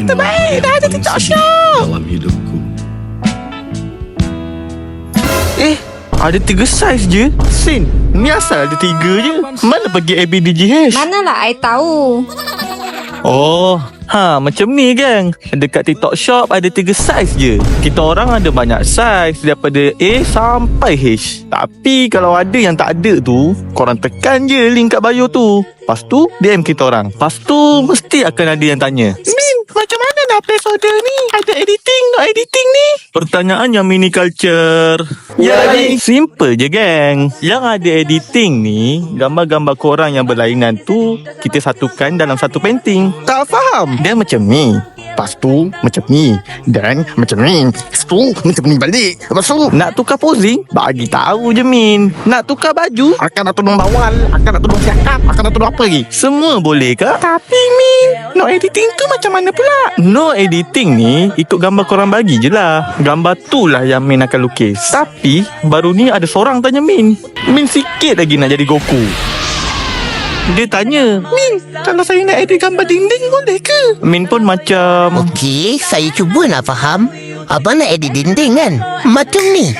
terbaik. Dah ada TikTok Shop dalam hidupku. Ada 3 saiz je. Sin, ni asal ada 3 je. Mana pergi ABDGH? Manalah I tahu. Oh, macam ni gang. Dekat TikTok Shop ada 3 saiz je. Kita orang ada banyak saiz daripada A sampai H. Tapi kalau ada yang tak ada tu, korang tekan je link kat bio tu. Lepas tu DM kita orang. Lepas tu mesti akan ada yang tanya, Min, macam mana nak place order ni? Ada editing, no editing ni? Pertanyaan yang mini culture. Simple je gang. Yang ada editing ni, gambar-gambar korang yang berlainan tu kita satukan dalam satu painting. Tak faham? Dia macam ni, lepas tu macam ni, dan macam ni, lepas tu macam ni balik. Lepas tu nak tukar posing, bagi tahu je Min. Nak tukar baju, akan nak tudung bawal, akan nak tudung siakap, akan nak tudung apa lagi. Semua boleh ke? Tapi Min, no editing tu macam mana pula? No editing ni ikut gambar korang bagi je lah. Gambar tu lah yang Min akan lukis. Tapi baru ni ada seorang tanya Min sikit lagi nak jadi Goku. Dia tanya, Min, kalau saya nak edit gambar dinding boleh ke? Min pun macam, Okey, saya cuba nak faham. Abang nak edit dinding kan? Macam ni.